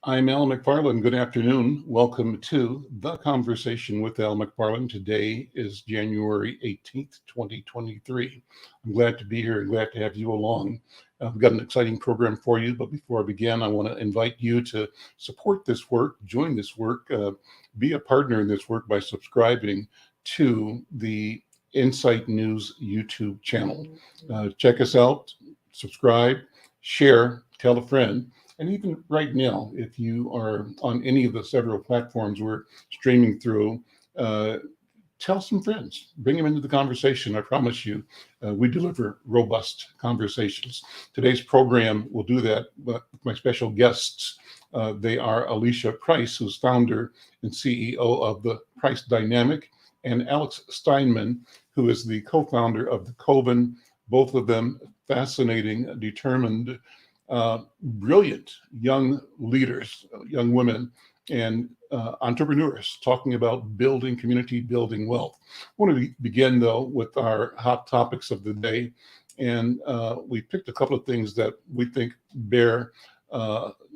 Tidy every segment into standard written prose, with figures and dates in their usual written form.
I'm Al McFarlane. Good afternoon. Welcome to the Conversation with Al McFarlane. Today is January 18th, 2023. I'm glad to be here and glad to have you along. We've got an exciting program for you, but before I begin, I want to invite you to support this work, join this work, be a partner in this work by subscribing to the Insight News YouTube channel. Check us out, subscribe, share, tell a friend. And even right now, if you are on any of the several platforms we're streaming through, tell some friends, bring them into the conversation. I promise you, we deliver robust conversations. Today's program will do that with my special guests. They are Alysha Price, who's founder and CEO of the Price Dynamic, and Alex Steinman, who is the co-founder of the Coven. Both of them fascinating, determined, brilliant young leaders, young women, and entrepreneurs talking about building community, building wealth. I want to begin, though, with our hot topics of the day. And we picked a couple of things that we think bear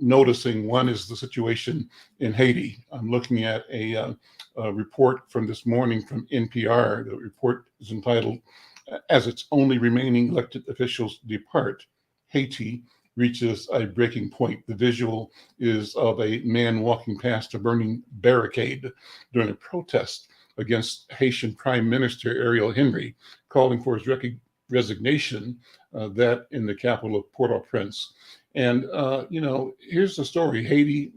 noticing. One is the situation in Haiti. I'm looking at a report from this morning from NPR. The report is entitled, "As Its Only Remaining Elected Officials Depart, Haiti reaches a breaking point." The visual is of a man walking past a burning barricade during a protest against Haitian Prime Minister Ariel Henry, calling for his resignation, that in the capital of Port-au-Prince. And, here's the story. Haiti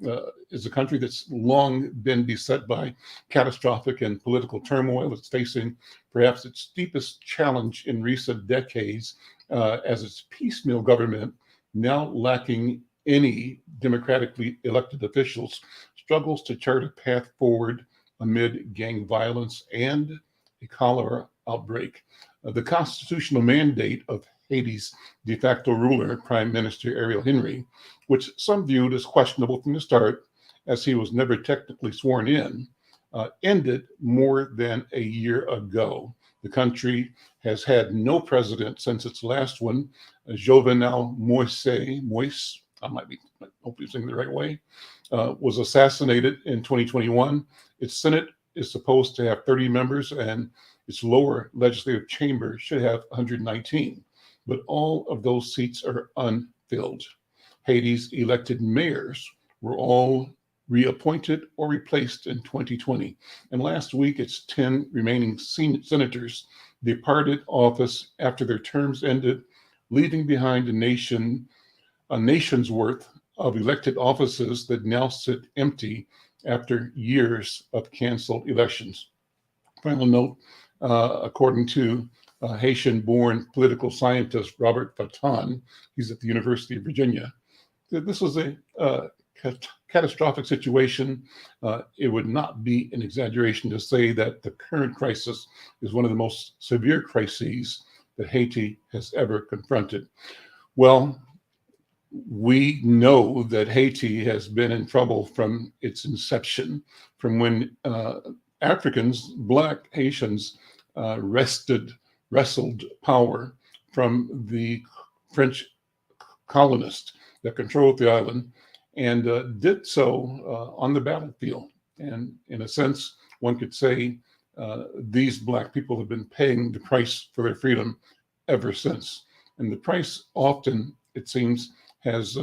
is a country that's long been beset by catastrophic and political turmoil. It's facing perhaps its deepest challenge in recent decades as its piecemeal government, now lacking any democratically elected officials, struggles to chart a path forward amid gang violence and a cholera outbreak. The constitutional mandate of Haiti's de facto ruler, Prime Minister Ariel Henry, which some viewed as questionable from the start, as he was never technically sworn in, ended more than a year ago. The country has had no president since its last one, Jovenel Moise, I might be hopefully saying it the right way, was assassinated in 2021. Its Senate is supposed to have 30 members, and its lower legislative chamber should have 119. But all of those seats are unfilled. Haiti's elected mayors were all reappointed or replaced in 2020. And last week, its 10 remaining senators departed office after their terms ended, leaving behind a nation's worth of elected offices that now sit empty after years of canceled elections. Final note, according to Haitian-born political scientist Robert Fatton, he's at the University of Virginia, this was a catastrophic situation. It would not be an exaggeration to say that the current crisis is one of the most severe crises that Haiti has ever confronted. Well, we know that Haiti has been in trouble from its inception, from when Africans, Black Haitians, wrestled power from the French colonists that controlled the island, and did so on the battlefield. And in a sense, one could say these Black people have been paying the price for their freedom ever since. And the price often, it seems, has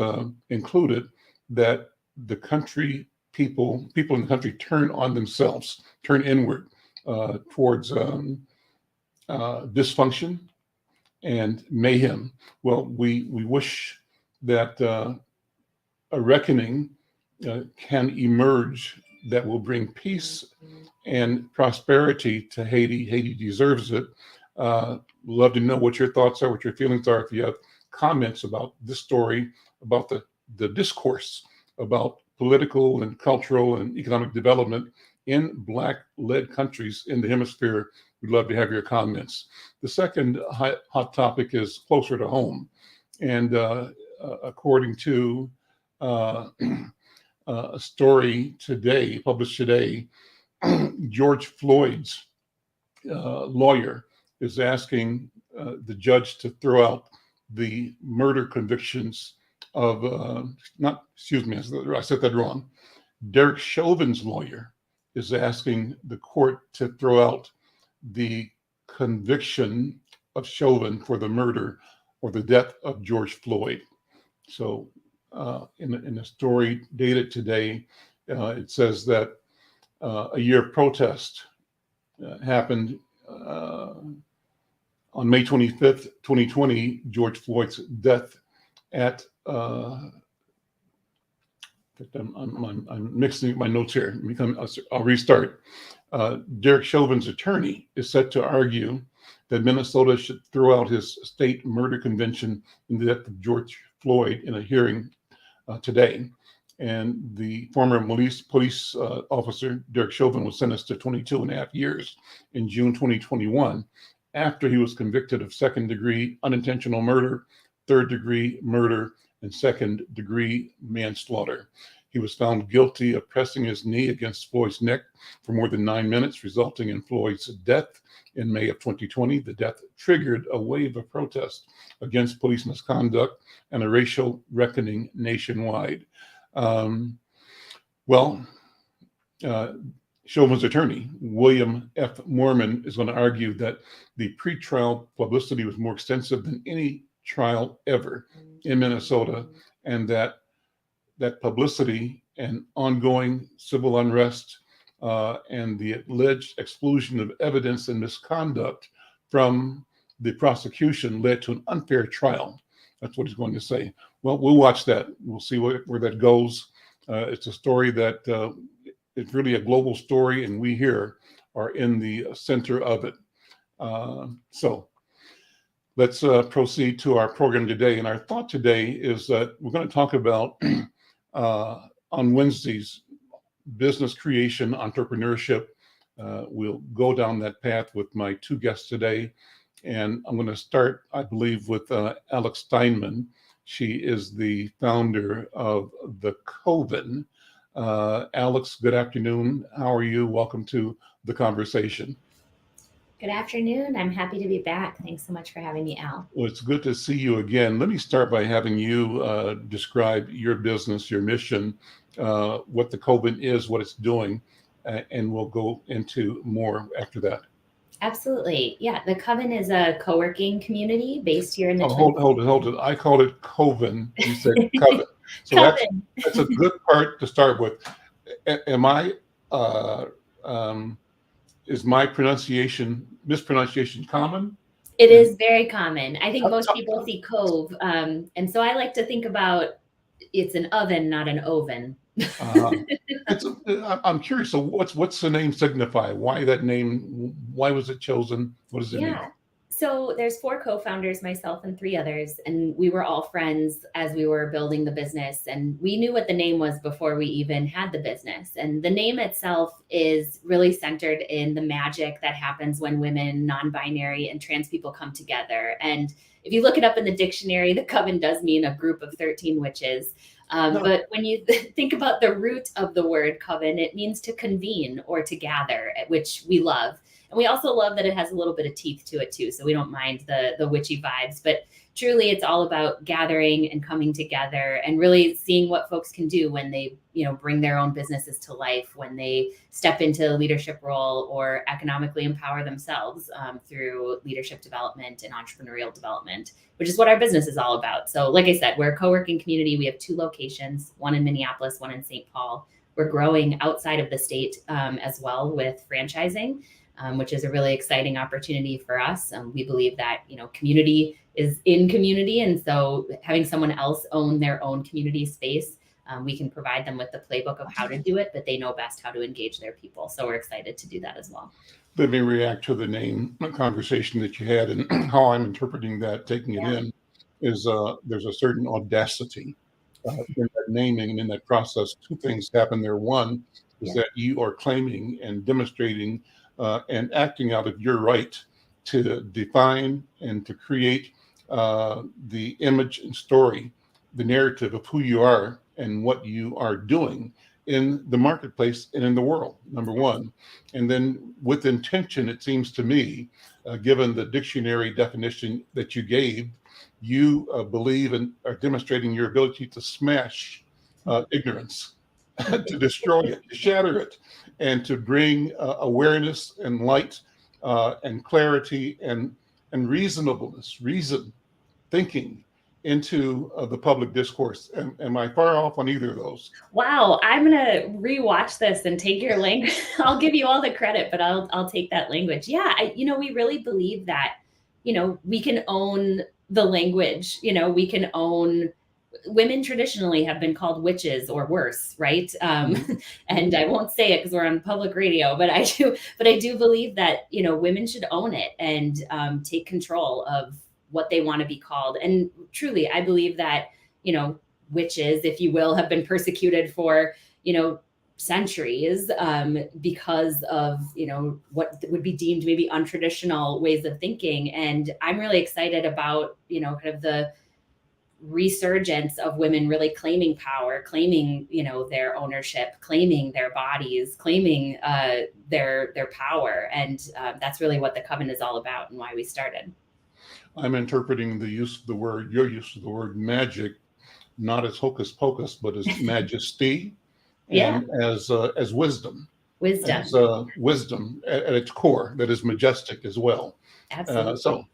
included that the country, people in the country turn on themselves, turn inward towards dysfunction and mayhem. Well, we wish that a reckoning can emerge that will bring peace and prosperity to Haiti. Haiti deserves it. Love to know what your thoughts are, what your feelings are. If you have comments about this story, about the discourse about political and cultural and economic development in Black-led countries in the hemisphere, we'd love to have your comments. The second hot topic is closer to home. And according to a story today, published today, George Floyd's lawyer is asking the judge to throw out the murder convictions not, excuse me, I said that wrong. Derek Chauvin's lawyer is asking the court to throw out the conviction of Chauvin for the murder or the death of George Floyd. So in a story dated today, it says that a year of protest happened on May 25th, 2020, George Floyd's death at I'm mixing my notes here. I'll restart. Derek Chauvin's attorney is set to argue that Minnesota should throw out his state murder conviction in the death of George Floyd in a hearing today. And the former police officer, Derek Chauvin, was sentenced to 22 and a half years in June 2021 after he was convicted of second-degree unintentional murder, third-degree murder, and second-degree manslaughter. He was found guilty of pressing his knee against Floyd's neck for more than 9 minutes, resulting in Floyd's death in May of 2020. The death triggered a wave of protest against police misconduct and a racial reckoning nationwide. Chauvin's attorney, William F. Mormon, is going to argue that the pretrial publicity was more extensive than any trial ever in Minnesota, and that publicity and ongoing civil unrest and the alleged exclusion of evidence and misconduct from the prosecution led to an unfair trial. That's what he's going to say. Well, we'll watch that. We'll see where that goes. It's a story that it's really a global story, and we here are in the center of it. So let's proceed to our program today. And our thought today is that we're going to talk about on Wednesdays, business creation, entrepreneurship. We'll go down that path with my two guests today. And I'm going to start, I believe, with Alex Steinman. She is the founder of the Coven. Alex, good afternoon. How are you? Welcome to the conversation. Good afternoon. I'm happy to be back. Thanks so much for having me, Al. Well, it's good to see you again. Let me start by having you describe your business, your mission, what the Coven is, what it's doing, and we'll go into more after that. Absolutely. Yeah, the Coven is a co-working community based here in the Hold it. I called it Coven. You said Coven. So Coven. That's a good part to start with. Is my mispronunciation common? It is very common. I think most people see Cove. And so I like to think about it's an oven, not an oven. I'm curious. So what's the name signify? Why that name? Why was it chosen? What does it mean? So there's 4 co-founders, myself and 3 others, and we were all friends as we were building the business. And we knew what the name was before we even had the business. And the name itself is really centered in the magic that happens when women, non-binary, and trans people come together. And if you look it up in the dictionary, the Coven does mean a group of 13 witches. But when you think about the root of the word coven, it means to convene or to gather, which we love. And we also love that it has a little bit of teeth to it too. So we don't mind the witchy vibes, but truly it's all about gathering and coming together and really seeing what folks can do when they, bring their own businesses to life, when they step into a leadership role or economically empower themselves through leadership development and entrepreneurial development, which is what our business is all about. So like I said, we're a co-working community. We have 2 locations, one in Minneapolis, one in St. Paul. We're growing outside of the state as well with franchising. Which is a really exciting opportunity for us. We believe that, community is in community. And so having someone else own their own community space, we can provide them with the playbook of how to do it, but they know best how to engage their people. So we're excited to do that as well. Let me react to the name conversation that you had and how I'm interpreting that, taking it in, is there's a certain audacity in that naming and in that process. 2 things happen there. One is that you are claiming and demonstrating and acting out of your right to define and to create the image and story, the narrative of who you are and what you are doing in the marketplace and in the world, number one. And then with intention, it seems to me, given the dictionary definition that you gave, you believe and are demonstrating your ability to smash ignorance, to destroy it, to shatter it, and to bring awareness and light and clarity and reasonableness, reason, thinking into the public discourse. Am I far off on either of those? Wow, I'm gonna rewatch this and take your language. I'll give you all the credit, but I'll take that language. Yeah, we really believe that, we can own the language. We can own. Women traditionally have been called witches or worse, right? And I won't say it because we're on public radio, but I do. But I do believe that women should own it and take control of what they want to be called. And truly, I believe that witches, if you will, have been persecuted for centuries because of what would be deemed maybe untraditional ways of thinking. And I'm really excited about kind of the resurgence of women really claiming power, claiming their ownership, claiming their bodies, claiming their power. And that's really what the Coven is all about and why we started. I'm interpreting your use of the word magic, not as hocus pocus, but as majesty, and as wisdom. As wisdom at its core, that is majestic as well. Absolutely.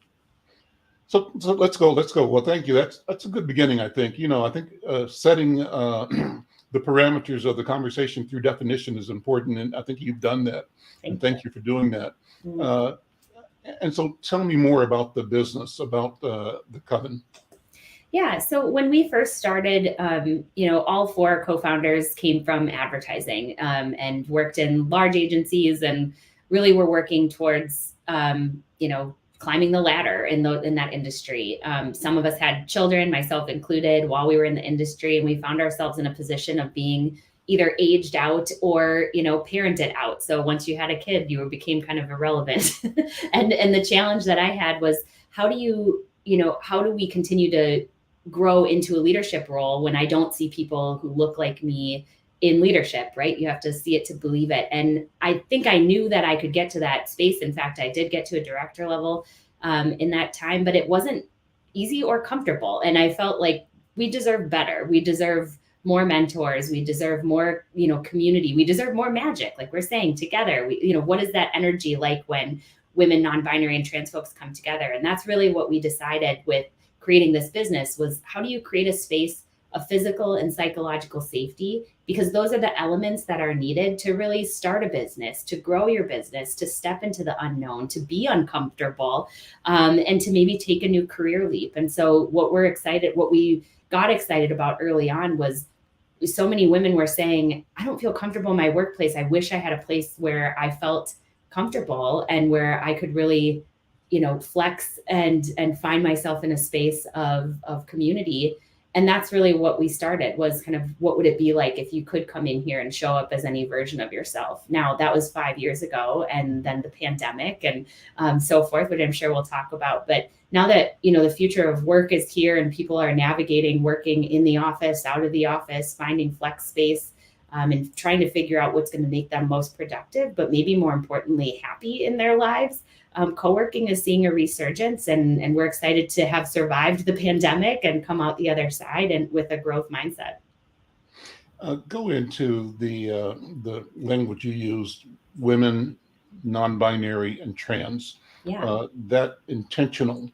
So let's go. Well, thank you. That's a good beginning, I think. I think setting the parameters of the conversation through definition is important, and I think you've done that. Thank you for doing that. Mm-hmm. And so tell me more about the business, about the Coven. Yeah. So when we first started, all four co-founders came from advertising and worked in large agencies and really were working towards, climbing the ladder in that industry. Some of us had children, myself included, while we were in the industry, and we found ourselves in a position of being either aged out or, parented out. So once you had a kid, you became kind of irrelevant. and the challenge that I had was, how do we continue to grow into a leadership role when I don't see people who look like me in leadership, right? You have to see it to believe it. And I think I knew that I could get to that space. In fact, I did get to a director level in that time, but it wasn't easy or comfortable. And I felt like we deserve better. We deserve more mentors. We deserve more, community. We deserve more magic. Like we're saying together, what is that energy like when women, non-binary and trans folks come together? And that's really what we decided with creating this business was, how do you create a space of physical and psychological safety? Because those are the elements that are needed to really start a business, to grow your business, to step into the unknown, to be uncomfortable, and to maybe take a new career leap. And so what we got excited about early on was so many women were saying, I don't feel comfortable in my workplace. I wish I had a place where I felt comfortable and where I could really, flex and find myself in a space of community. And that's really what we started, was kind of, what would it be like if you could come in here and show up as any version of yourself? Now, that was 5 years ago, and then the pandemic and so forth, which I'm sure we'll talk about. But now that, the future of work is here and people are navigating working in the office, out of the office, finding flex space, and trying to figure out what's going to make them most productive, but maybe more importantly, happy in their lives. Co-working is seeing a resurgence, and we're excited to have survived the pandemic and come out the other side and with a growth mindset. Go into the language you used, women, non-binary, and trans. Yeah. That intentional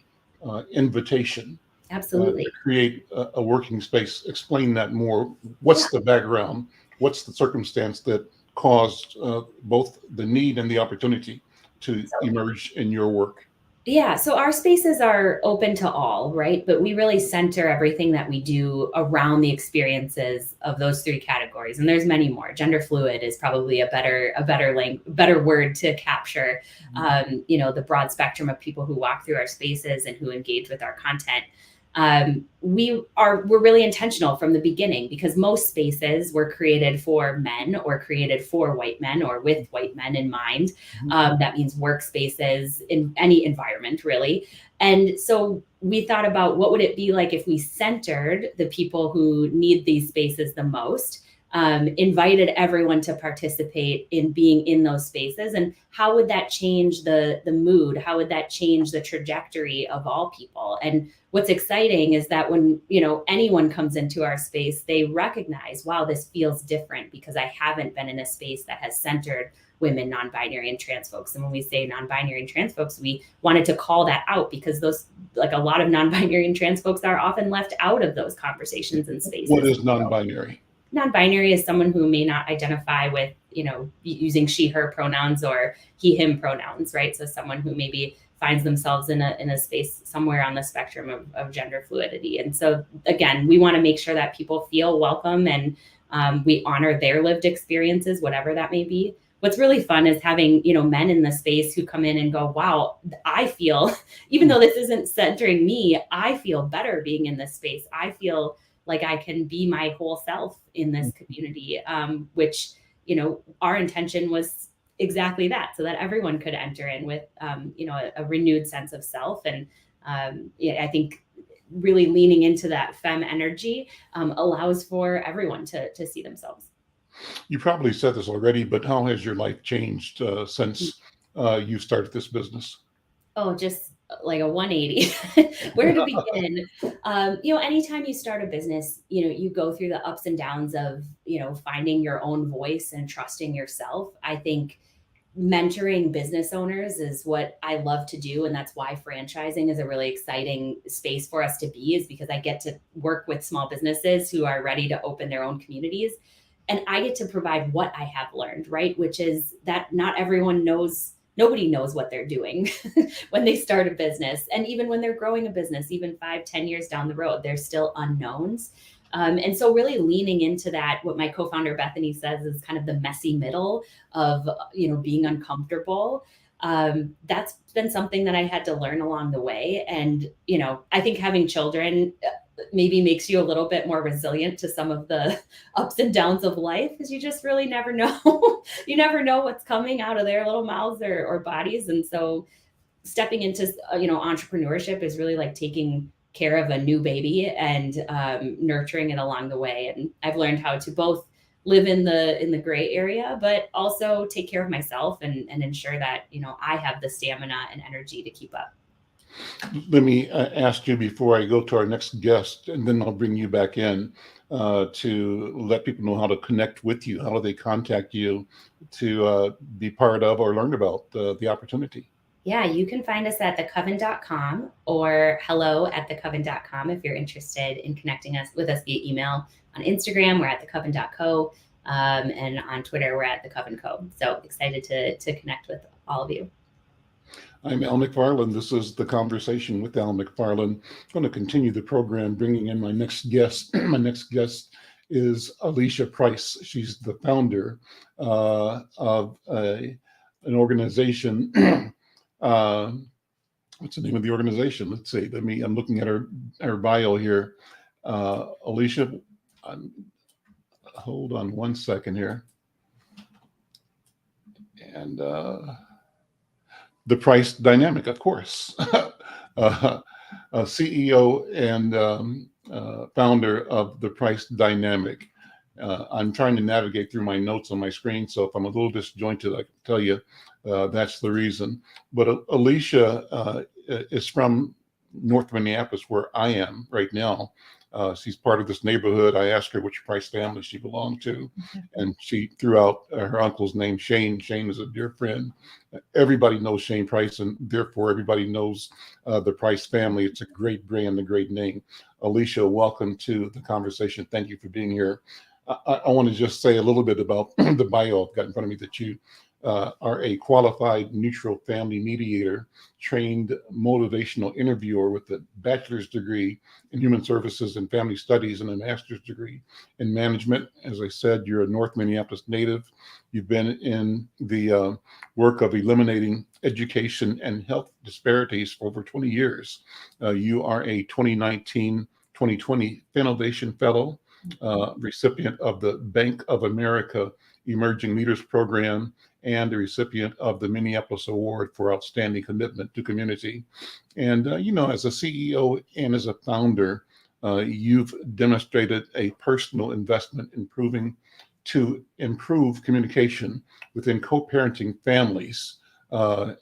invitation. Absolutely. To create a working space. Explain that more. What's the background? What's the circumstance that caused both the need and the opportunity to emerge in your work? Yeah, so our spaces are open to all, right? But we really center everything that we do around the experiences of those three categories. And there's many more. Gender fluid is probably a better word to capture, the broad spectrum of people who walk through our spaces and who engage with our content. We're really intentional from the beginning, because most spaces were created for men or created for white men or with white men in mind. That means workspaces in any environment, really. And so we thought about, what would it be like if we centered the people who need these spaces the most, invited everyone to participate in being in those spaces. And how would that change the mood? How would that change the trajectory of all people? And what's exciting is that when, anyone comes into our space, they recognize, wow, this feels different because I haven't been in a space that has centered women, non-binary, and trans folks. And when we say non-binary and trans folks, we wanted to call that out because those, like a lot of non-binary and trans folks, are often left out of those conversations and spaces. What is non-binary? Non-binary is someone who may not identify with, using she, her pronouns or he, him pronouns, right? So someone who maybe finds themselves in a space somewhere on the spectrum of gender fluidity. And so again, we want to make sure that people feel welcome and we honor their lived experiences, whatever that may be. What's really fun is having, men in the space who come in and go, wow, I feel, even though this isn't centering me, I feel better being in this space. I feel like I can be my whole self in this community, which, our intention was exactly that, so that everyone could enter in with, a renewed sense of self. And I think really leaning into that femme energy allows for everyone to see themselves. You probably said this already, but how has your life changed since you started this business? Oh, just like a 180. Where to begin? Anytime you start a business, you go through the ups and downs of, finding your own voice and trusting yourself. I think mentoring business owners is what I love to do. And that's why franchising is a really exciting space for us to be, is because I get to work with small businesses who are ready to open their own communities. And I get to provide what I have learned, right? Which is that not everyone knows, nobody knows what they're doing when they start a business. And even when they're growing a business, even 5-10 years down the road, there's still unknowns. And so really leaning into that, what my co-founder Bethany says is kind of the messy middle of, being uncomfortable. That's been something that I had to learn along the way. And, I think having children maybe makes you a little bit more resilient to some of the ups and downs of life, because you just really never know. You never know what's coming out of their little mouths or bodies. And so stepping into, entrepreneurship is really like taking care of a new baby and nurturing it along the way. And I've learned how to both live in the gray area, but also take care of myself and ensure that, I have the stamina and energy to keep up. Let me ask you before I go to our next guest, and then I'll bring you back in to let people know how to connect with you. How do they contact you to be part of or learn about the opportunity? Yeah, you can find us at thecoven.com or hello@thecoven.com if you're interested in connecting with us via email. On Instagram, we're at thecoven.co, and on Twitter, we're at thecovenco. So excited to connect with all of you. I'm Al McFarlane. This is The Conversation with Al McFarlane. I'm going to continue the program, bringing in my next guest. My next guest is Alysha Price. She's the founder of an organization. What's the name of the organization? Let's see. I'm looking at her bio here. Alysha, hold on one second here. And the Price Dynamic, of course. CEO and founder of the Price Dynamic. I'm trying to navigate through my notes on my screen, so if I'm a little disjointed, I can tell you that's the reason. But Alysha is from North Minneapolis, where I am right now. She's part of this neighborhood. I asked her which Price family she belonged to, and she threw out her uncle's name, Shane. Shane is a dear friend. Everybody knows Shane Price, and therefore everybody knows the Price family. It's a great brand, a great name. Alysha, welcome to the conversation. Thank you for being here. I want to just say a little bit about the bio I've got in front of me, that you are a qualified neutral family mediator, trained motivational interviewer with a bachelor's degree in human services and family studies and a master's degree in management. As I said, you're a North Minneapolis native. You've been in the work of eliminating education and health disparities for over 20 years. You are a 2019-2020 Innovation Fellow, recipient of the Bank of America Emerging Leaders Program, and the recipient of the Minneapolis Award for Outstanding Commitment to Community. And, as a CEO and as a founder you've demonstrated a personal investment to improve communication within co-parenting families,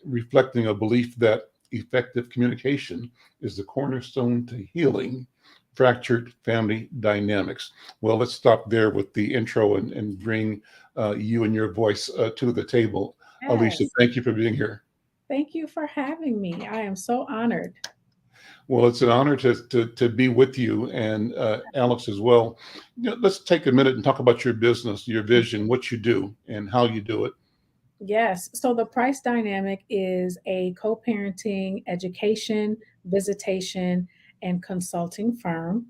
reflecting a belief that effective communication is the cornerstone to healing fractured family dynamics. Well, let's stop there with the intro and bring you and your voice to the table. Alysha, Yes. thank you for being here. Thank you for having me. I am so honored. Well, it's an honor to be with you and Alex as well. Let's take a minute and talk about your business, your vision, what you do, and how you do it. Yes. So the Price Dynamic is a co-parenting education, visitation, and consulting firm.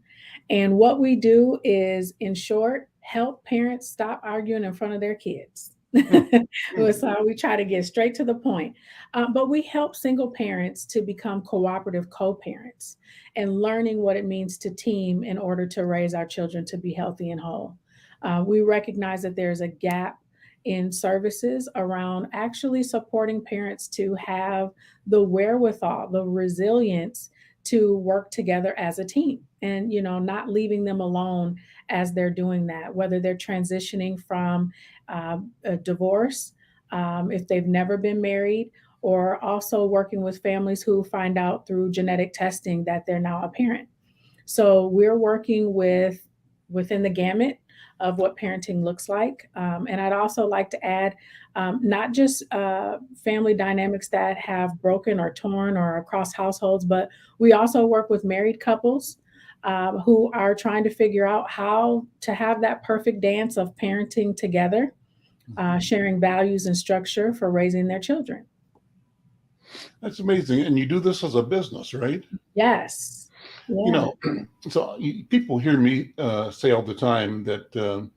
And what we do is, in short, help parents stop arguing in front of their kids. Hmm. So we try to get straight to the point. But we help single parents to become cooperative co-parents and learning what it means to team in order to raise our children to be healthy and whole. We recognize that there's a gap in services around actually supporting parents to have the wherewithal, the resilience to work together as a team and, not leaving them alone as they're doing that, whether they're transitioning from a divorce, if they've never been married, or also working with families who find out through genetic testing that they're now a parent. So we're working within the gamut of what parenting looks like. And I'd also like to add not just family dynamics that have broken or torn or across households, but we also work with married couples who are trying to figure out how to have that perfect dance of parenting together, sharing values and structure for raising their children. That's amazing. And you do this as a business, right? Yes. You Yeah. know, people hear me say all the time that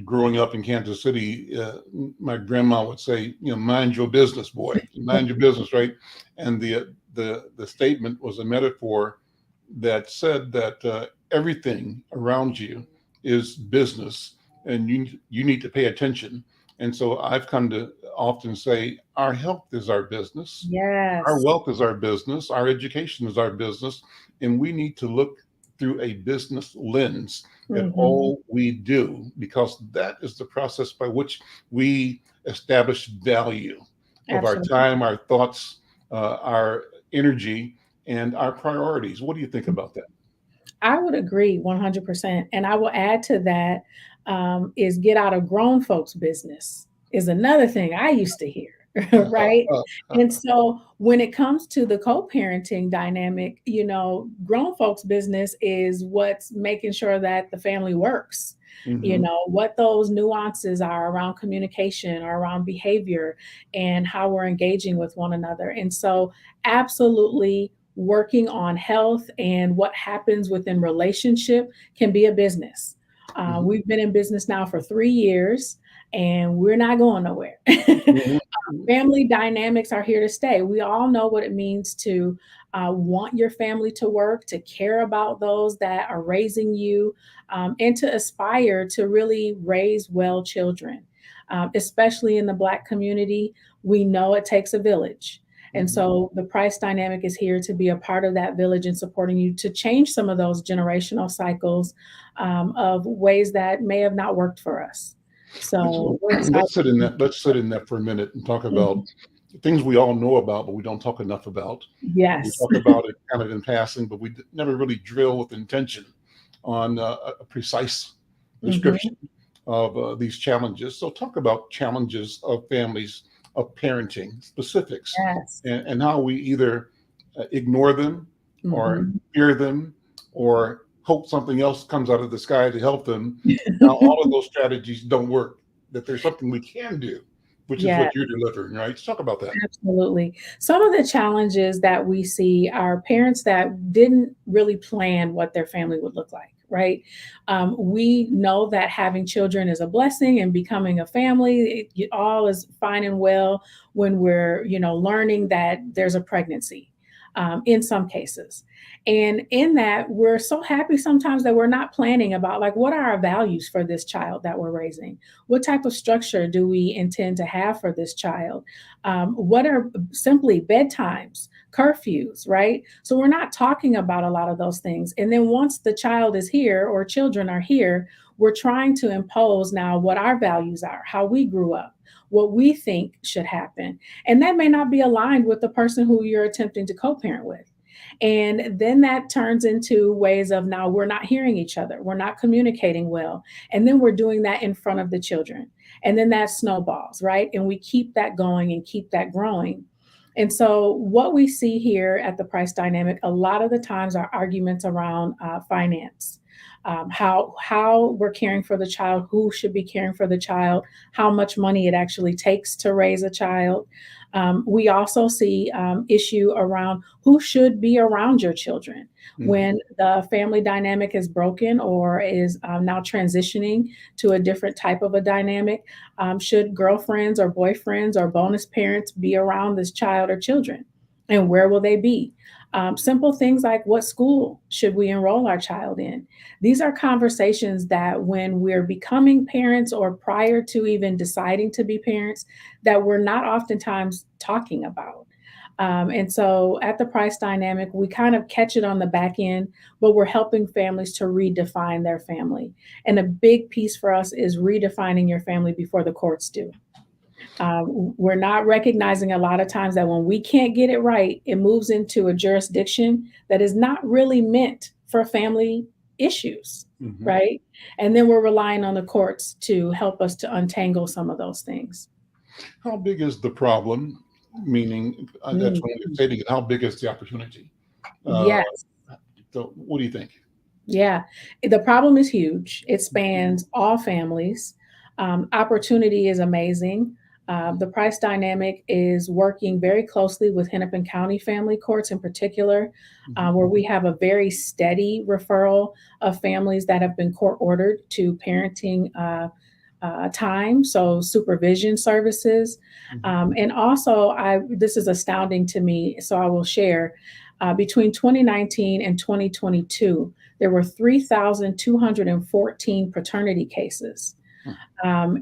growing up in Kansas City, my grandma would say, mind your business, boy, mind your business, right? And the statement was a metaphor that said that everything around you is business, and you need to pay attention. And so I've come to often say, our health is our business, our Yes. wealth is our business, our education is our business, and we need to look through a business lens at Mhm. all we do, because that is the process by which we establish value of our Absolutely. time, our thoughts, our energy, and our priorities. What do you think about that? I would agree 100%. And I will add to that is get out of grown folks' business is another thing I used to hear, right? And so when it comes to the co-parenting dynamic, grown folks' business is what's making sure that the family works. Mhm. What those nuances are around communication or around behavior and how we're engaging with one another. And so absolutely working on health and what happens within relationship can be a business. Mhm. We've been in business now for 3 years and we're not going nowhere. Mhm. Mhm. Family dynamics are here to stay. We all know what it means to want your family to work, to care about those that are raising you, and to aspire to really raise well children. Especially in the Black community, we know it takes a village. And Mhm. so the price dynamic is here to be a part of that village and supporting you to change some of those generational cycles of ways that may have not worked for us. So So we're excited. let's sit in that for a minute and talk about Mhm. things we all know about, but we don't talk enough about. We Yes. talk about it kind of in passing, but we never really drill with intention on a precise Mhm. description of these challenges. So talk about challenges of families, of parenting, specifics, Yes. and how we either ignore them or Mhm. fear them or hope something else comes out of the sky to help them. Now, all of those strategies don't work, that there's something we can do, which is Yeah. what you're delivering, right? Let's talk about that. Absolutely. Some of the challenges that we see are parents that didn't really plan what their family would look like, right? We know that having children is a blessing and becoming a family, it all is fine and well when we're, learning that there's a pregnancy. in some cases. And in that, we're so happy sometimes that we're not planning about like, what are our values for this child that we're raising? What type of structure do we intend to have for this child? What are simply bedtimes, curfews, right? So we're not talking about a lot of those things. And then once the child is here or children are here, we're trying to impose now what our values are, how we grew up, what we think should happen. And that may not be aligned with the person who you're attempting to co-parent with. And then that turns into ways of now we're not hearing each other. We're not communicating well. And then we're doing that in front of the children. And then that snowballs, right? And we keep that going and keep that growing. And so what we see here at the Price Dynamic, a lot of the times are arguments around finance. How we're caring for the child, who should be caring for the child, how much money it actually takes to raise a child. We also see issue around who should be around your children when the family dynamic is broken or is now transitioning to a different type of a dynamic. Should girlfriends or boyfriends or bonus parents be around this child or children? And where will they be? Simple things like, what school should we enroll our child in? These are conversations that when we're becoming parents or prior to even deciding to be parents, that we're not oftentimes talking about. And so at the Price Dynamic, we kind of catch it on the back end, but we're helping families to redefine their family. And a big piece for us is redefining your family before the courts do. We're not recognizing a lot of times that when we can't get it right, it moves into a jurisdiction that is not really meant for family issues, right? And then we're relying on the courts to help us to untangle some of those things. How big is the problem? Meaning, that's what I'm stating it. How big is the opportunity? Yes. So what do you think? Yeah, the problem is huge. It spans all families. Opportunity is amazing. The Price Dynamic is working very closely with Hennepin County Family Courts in particular, where we have a very steady referral of families that have been court ordered to parenting time, so supervision services. And also, this is astounding to me, so I will share. Between 2019 and 2022, there were 3,214 paternity cases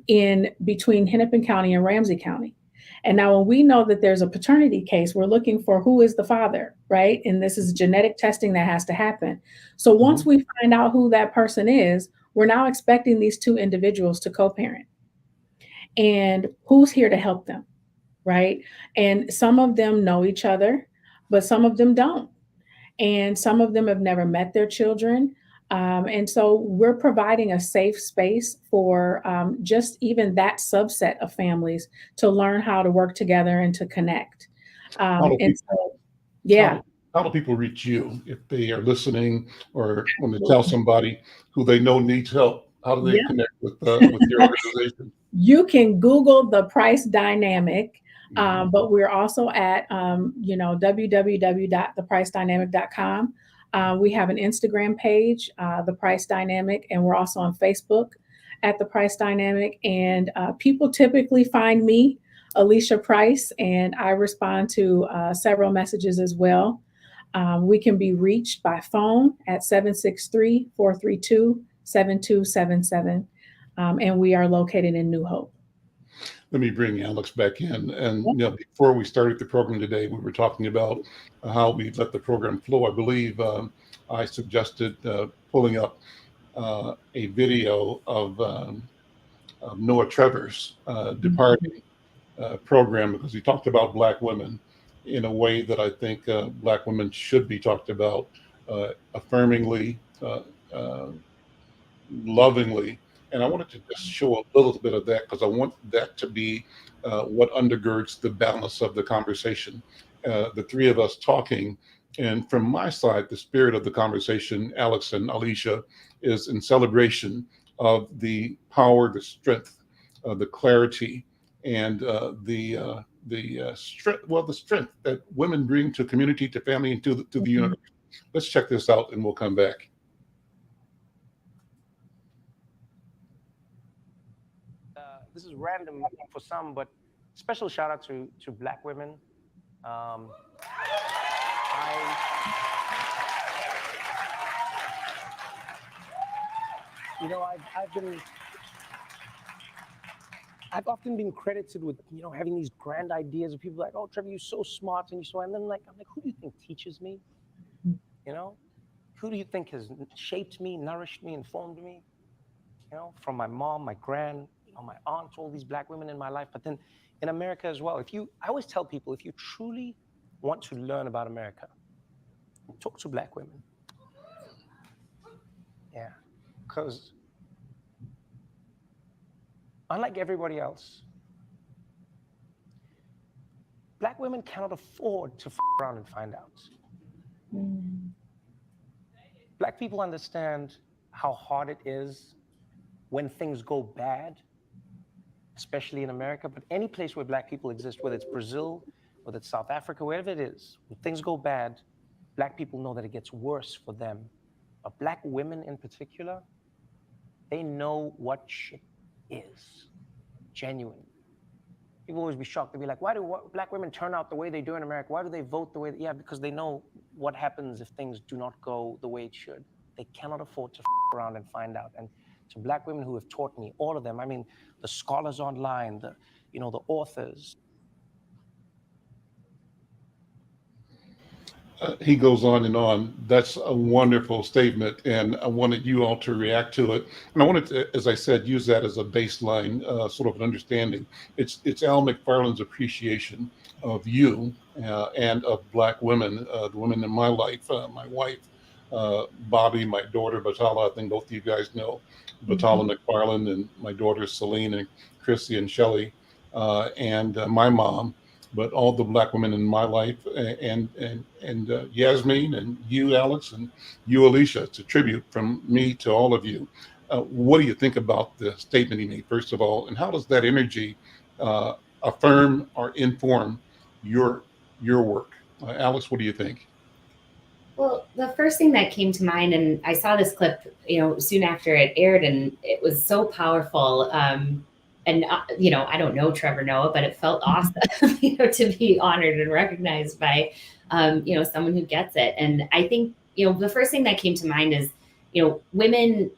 in between Hennepin County and Ramsey County. And now when we know that there's a paternity case, we're looking for who is the father, right? And this is genetic testing that has to happen. So once we find out who that person is, we're now expecting these two individuals to co-parent. And who's here to help them, right? And some of them know each other, but some of them don't. And some of them have never met their children. And so we're providing a safe space for just even that subset of families to learn how to work together and to connect. How do people reach you if they are listening or when they tell somebody who they know needs help? How do they connect with your organization? You can Google the Price Dynamic. But we're also at, www.thepricedynamic.com. We have an Instagram page, The Price Dynamic, and we're also on Facebook at The Price Dynamic. And people typically find me, Alysha Price, and I respond to several messages as well. We can be reached by phone at 763-432-7277. And we are located in New Hope. Let me bring Alex back in. And before we started the program today, we were talking about how we let the program flow. I believe I suggested pulling up a video of Noah Trevor's departing program, because he talked about Black women in a way that I think Black women should be talked about affirmingly, lovingly. And I wanted to just show a little bit of that because I want that to be what undergirds the balance of the conversation. The three of us talking. And from my side, the spirit of the conversation, Alex and Alysha, is in celebration of the power, the strength, the clarity, and the strength. Well, the strength that women bring to community, to family, and to the universe. Let's check this out, and we'll come back. This is random for some, but special shout out to Black women. I You know, I've often been credited with, you know, having these grand ideas of people like, oh, Trevor, you're so smart and you're so, and then like, I'm like, who do you think teaches me? You know, who do you think has shaped me, nourished me, informed me? You know, from my mom, my grand, you know, my aunt, all these Black women in my life, but then in America as well. I always tell people, if you truly want to learn about America, talk to Black women. Yeah, because unlike everybody else, Black women cannot afford to around and find out. Black people understand how hard it is when things go bad, especially in America, but any place where Black people exist, whether it's Brazil, whether it's South Africa, wherever it is, when things go bad, Black people know that it gets worse for them. But Black women in particular, they know what shit is, genuine. People always be shocked. They'll be like, why do Black women turn out the way they do in America? Why do they vote the way? Yeah, because they know what happens if things do not go the way it should. They cannot afford to around and find out. And to Black women who have taught me, all of them, I mean, the scholars online, the authors. He goes on and on. That's a wonderful statement, and I wanted you all to react to it. And I wanted to, as I said, use that as a baseline, sort of an understanding. It's Al McFarlane's appreciation of you and of Black women, the women in my life, my wife, Bobby, my daughter Batala. I think both of you guys know Batala McFarlane, and my daughters Celine and Chrissy and Shelley, and my mom. But all the Black women in my life, and Yasmin, and you, Alex, and you, Alysha. It's a tribute from me to all of you. What do you think about the statement he made, first of all, and how does that energy affirm or inform your work? Alex, what do you think? Well, the first thing that came to mind, and I saw this clip, soon after it aired, and it was so powerful. And I don't know Trevor Noah, but it felt awesome, to be honored and recognized by, someone who gets it. And I think, the first thing that came to mind is, women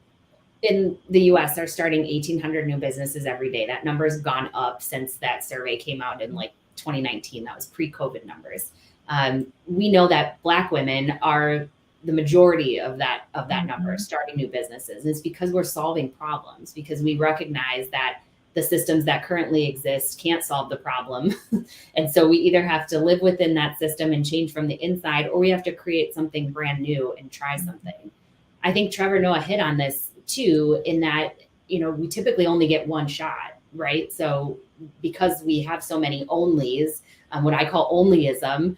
in the U.S. are starting 1,800 new businesses every day. That number's gone up since that survey came out in 2019. That was pre-COVID numbers. We know that Black women are the majority of that number, starting new businesses. And it's because we're solving problems, because we recognize that the systems that currently exist can't solve the problem. And so we either have to live within that system and change from the inside, or we have to create something brand new and try something. I think Trevor Noah hit on this too, in that, we typically only get one shot, right? So because we have so many onlys, what I call onlyism,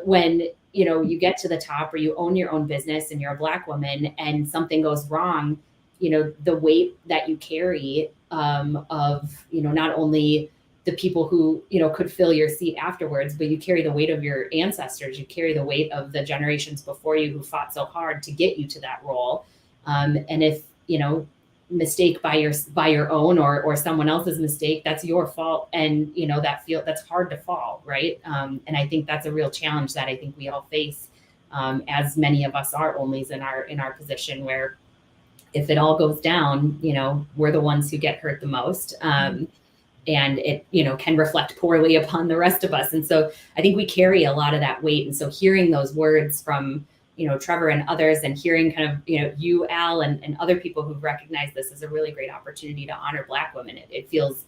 when you get to the top, or you own your own business and you're a Black woman and something goes wrong, the weight that you carry of not only the people who could fill your seat afterwards, but you carry the weight of your ancestors, you carry the weight of the generations before you who fought so hard to get you to that role. And if mistake by your own or someone else's mistake, that's your fault, and that's hard to fall, right? And I think that's a real challenge that I think we all face, as many of us are onlys in our position, where if it all goes down, we're the ones who get hurt the most. And it, can reflect poorly upon the rest of us. And so I think we carry a lot of that weight. And so hearing those words from, Trevor and others, and hearing kind of, you, Al, and other people who've recognized this is a really great opportunity to honor Black women. It feels,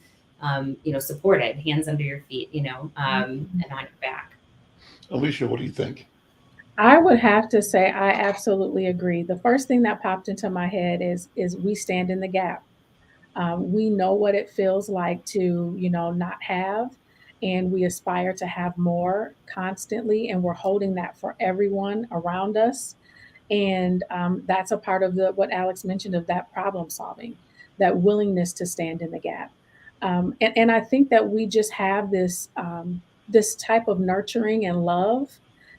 supported, hands under your feet, and on your back. Alysha, what do you think? I would have to say I absolutely agree. The first thing that popped into my head is we stand in the gap. We know what it feels like to, not have, and we aspire to have more constantly, and we're holding that for everyone around us. And that's a part of what Alex mentioned, of that problem solving, that willingness to stand in the gap. And I think that we just have this type of nurturing and love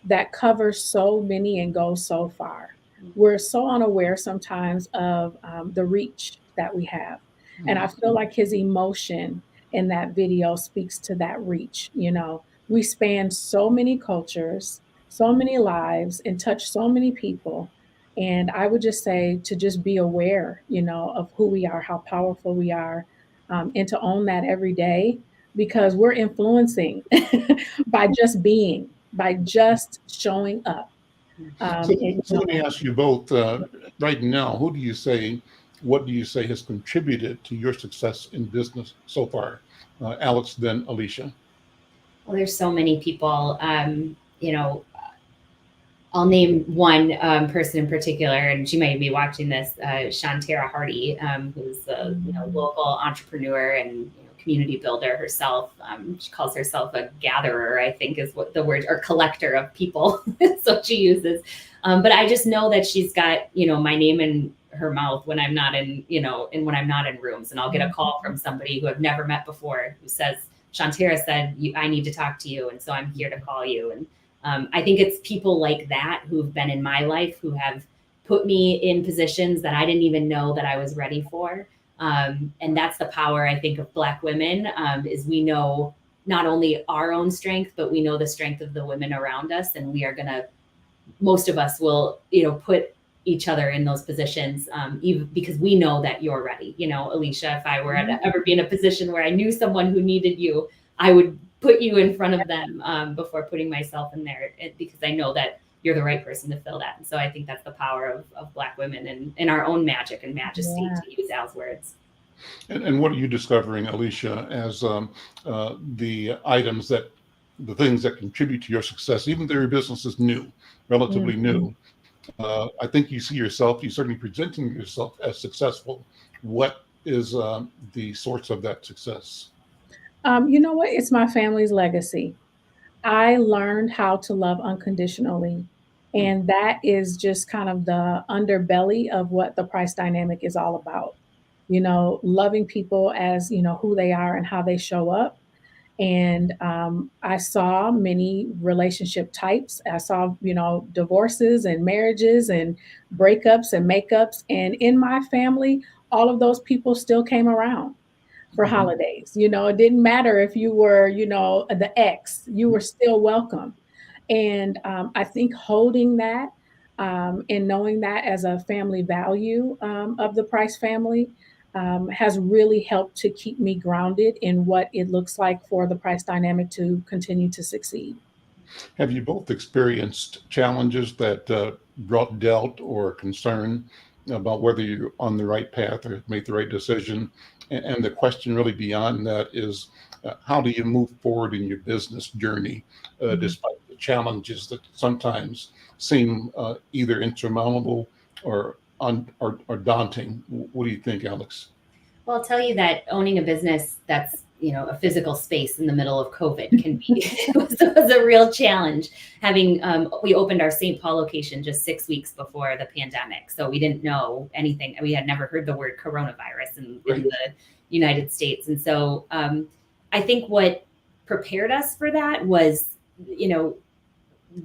that covers so many and goes so far. We're so unaware sometimes of the reach that we have. And I feel like his emotion in that video speaks to that reach. We span so many cultures, so many lives and touch so many people. And I would just say to just be aware, of who we are, how powerful we are, and to own that every day, because we're influencing by just being, by just showing up. So, And, so let me ask you both right now, what do you say has contributed to your success in business so far? Alex, then Alysha. Well, there's so many people. I'll name one person in particular, and she might be watching this, Shantara Hardy, who's a local entrepreneur and community builder herself. She calls herself a gatherer, I think is what the word, or collector of people. That's what she uses. But I just know that she's got, my name in her mouth when I'm not in, and when I'm not in rooms. And I'll get a call from somebody who I've never met before who says, Shantara said, I need to talk to you. And so I'm here to call you. And I think it's people like that who've been in my life who have put me in positions that I didn't even know that I was ready for. And that's the power, I think, of Black women, is we know not only our own strength, but we know the strength of the women around us. And we are most of us will, put each other in those positions, even because we know that you're ready. Alysha, if I were to ever be in a position where I knew someone who needed you, I would put you in front of them before putting myself in there, because I know that you're the right person to fill that. And so I think that's the power of Black women and our own magic and majesty, to use Al's words. And what are you discovering, Alysha, as the things that contribute to your success, even though your business is new, relatively new? I think you see yourself, you certainly presenting yourself as successful. What is the source of that success? You know what? It's my family's legacy. I learned how to love unconditionally. And that is just kind of the underbelly of what the Price dynamic is all about. Loving people as, who they are and how they show up. And I saw many relationship types. I saw, divorces and marriages and breakups and makeups. And in my family, all of those people still came around for holidays. It didn't matter if you were, the ex, you were still welcome. And I think holding that and knowing that as a family value of the Price family has really helped to keep me grounded in what it looks like for the Price dynamic to continue to succeed. Have you both experienced challenges that brought doubt or concern about whether you're on the right path or made the right decision? And the question really beyond that is, how do you move forward in your business journey despite the challenges that sometimes seem either insurmountable or daunting? What do you think, Alex? Well, I'll tell you that owning a business that's, a physical space in the middle of COVID can be, was a real challenge. We opened our St. Paul location just 6 weeks before the pandemic. So we didn't know anything. We had never heard the word coronavirus in the United States. And so I think what prepared us for that was,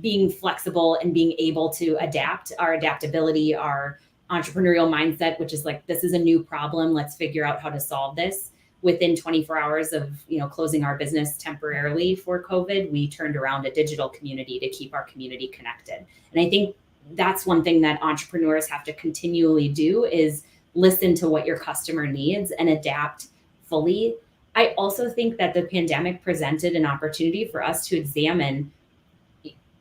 being flexible and being able to adapt, our adaptability, our entrepreneurial mindset, which is like, this is a new problem. Let's figure out how to solve this. Within 24 hours of, closing our business temporarily for COVID, we turned around a digital community to keep our community connected. And I think that's one thing that entrepreneurs have to continually do, is listen to what your customer needs and adapt fully. I also think that the pandemic presented an opportunity for us to examine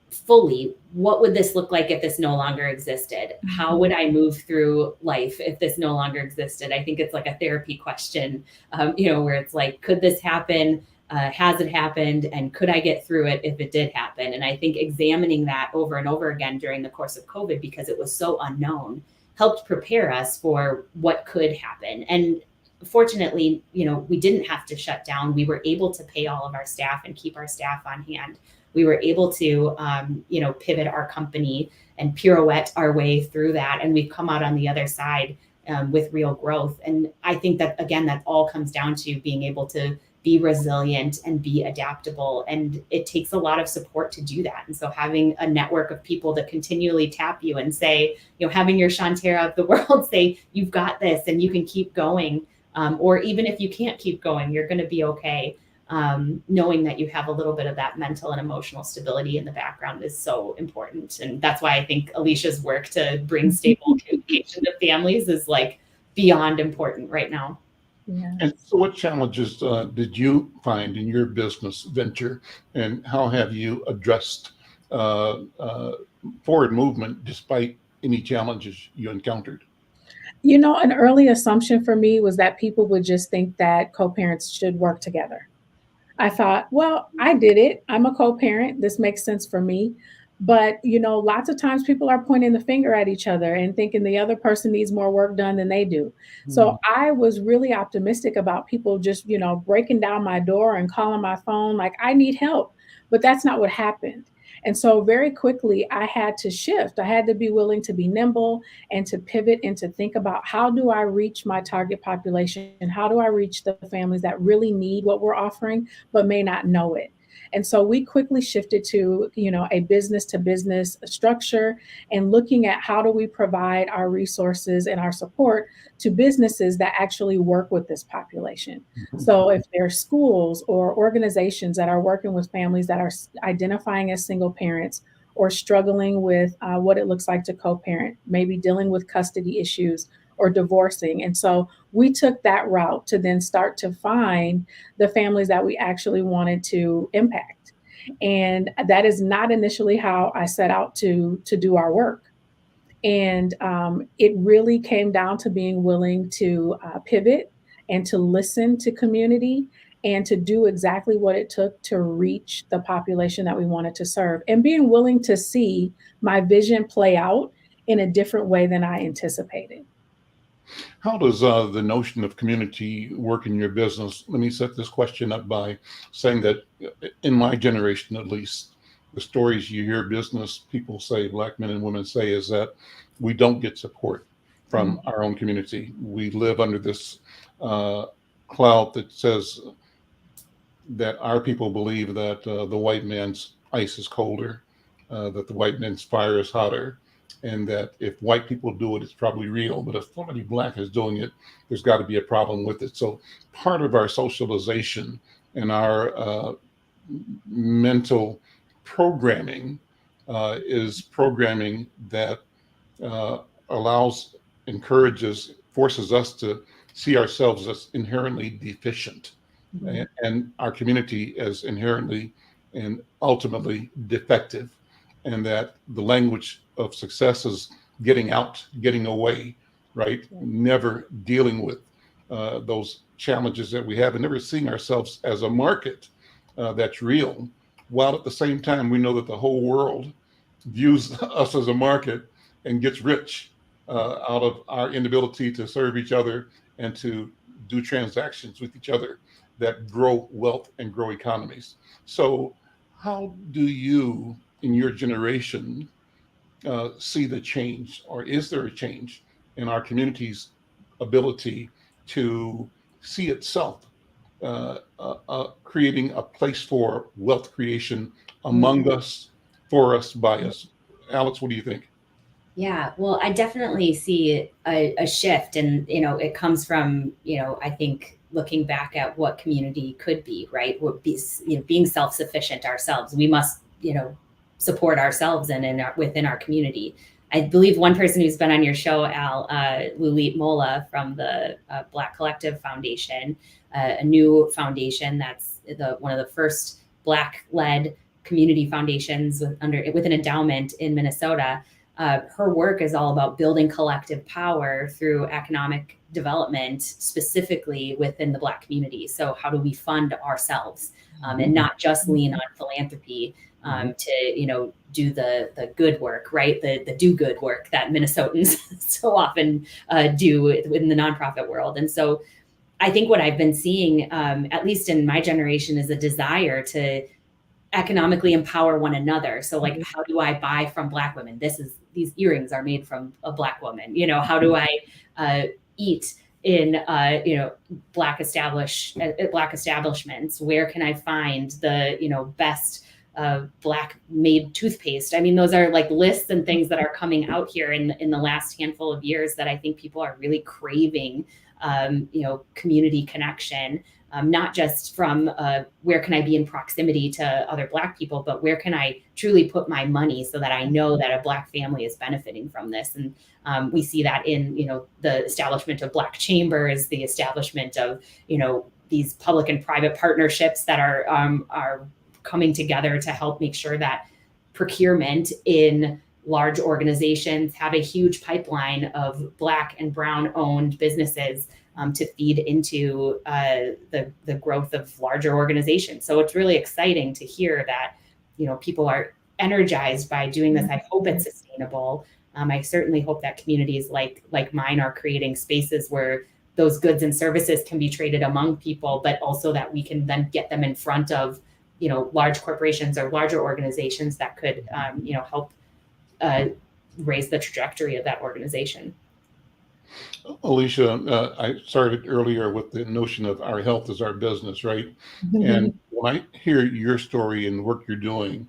fully, what would this look like if this no longer existed? How would I move through life if this no longer existed? I think it's like a therapy question, where it's like, could this happen? Has it happened? And could I get through it if it did happen? And I think examining that over and over again during the course of COVID, because it was so unknown, helped prepare us for what could happen. And fortunately, we didn't have to shut down. We were able to pay all of our staff and keep our staff on hand. We were able to, pivot our company and pirouette our way through that. And we've come out on the other side with real growth. And I think that, again, that all comes down to being able to be resilient and be adaptable. And it takes a lot of support to do that. And so having a network of people to continually tap you and say, having your Shantara of the world say, you've got this and you can keep going. Or even if you can't keep going, you're going to be okay. knowing that you have a little bit of that mental and emotional stability in the background is so important. And that's why I think Alysha's work to bring stable communication to families is like beyond important right now. Yeah. And so what challenges did you find in your business venture, and how have you addressed forward movement despite any challenges you encountered? You know, an early assumption for me was that people would just think that co-parents should work together. I thought, well, I did it. I'm a co-parent. This makes sense for me. But, you know, lots of times people are pointing the finger at each other and thinking the other person needs more work done than they do. So I was really optimistic about people just, you know, breaking down my door and calling my phone like, I need help. But that's not what happened. And so very quickly, I had to shift. I had to be willing to be nimble and to pivot and to think about, how do I reach my target population? And how do I reach the families that really need what we're offering but may not know it? And so we quickly shifted to, you know, a business to business structure, and looking at how do we provide our resources and our support to businesses that actually work with this population. So if there are schools or organizations that are working with families that are identifying as single parents or struggling with what it looks like to co-parent, maybe dealing with custody issues or divorcing. And so we took that route to then start to find the families that we actually wanted to impact. And that is not initially how I set out to do our work. And it really came down to being willing to pivot and to listen to community and to do exactly what it took to reach the population that we wanted to serve, and being willing to see my vision play out in a different way than I anticipated. How does the notion of community work in your business? Let me set this question up by saying that in my generation, at least, the stories you hear business people say, Black men and women say, is that we don't get support from our own community. We live under this cloud that says that our people believe that the white man's ice is colder, that the white man's fire is hotter, and that if white people do it, it's probably real. But if somebody Black is doing it, there's got to be a problem with it. So part of our socialization and our mental programming is programming that allows, encourages, forces us to see ourselves as inherently deficient, and our community as inherently and ultimately defective, and that the language of success is getting out, getting away, right? Never dealing with those challenges that we have, and never seeing ourselves as a market that's real, while at the same time we know that the whole world views us as a market and gets rich out of our inability to serve each other and to do transactions with each other that grow wealth and grow economies. So how do you, in your generation, see the change, or is there a change in our community's ability to see itself creating a place for wealth creation among us, for us, by us? Alex, what do you think? Yeah, well, I definitely see a shift, and it comes from I think looking back at what community could be, right? Being self-sufficient ourselves. We must support ourselves and within our community. I believe one person who's been on your show, Al, Lulit Mola from the Black Collective Foundation, a new foundation that's one of the first Black-led community foundations with an endowment in Minnesota. Her work is all about building collective power through economic development, specifically within the Black community. So how do we fund ourselves and not just lean on philanthropy to do the good work, right? The do good work that Minnesotans so often do in the nonprofit world. And so I think what I've been seeing, at least in my generation, is a desire to economically empower one another. So like, how do I buy from Black women? These earrings are made from a Black woman. How do I eat in Black establishments? Where can I find the best Black made toothpaste? I mean, those are like lists and things that are coming out here in the last handful of years that I think people are really craving. Community connection not just from where can I be in proximity to other Black people, but where can I truly put my money so that I know that a Black family is benefiting from this. And we see that in, the establishment of Black chambers, the establishment of, these public and private partnerships that are coming together to help make sure that procurement in large organizations have a huge pipeline of Black and Brown owned businesses to feed into the growth of larger organizations. So it's really exciting to hear that, people are energized by doing this. I hope it's sustainable. I certainly hope that communities like mine are creating spaces where those goods and services can be traded among people, but also that we can then get them in front of, large corporations or larger organizations that could, help raise the trajectory of that organization. Alysha, I started earlier with the notion of our health is our business, right? And when I hear your story and the work you're doing,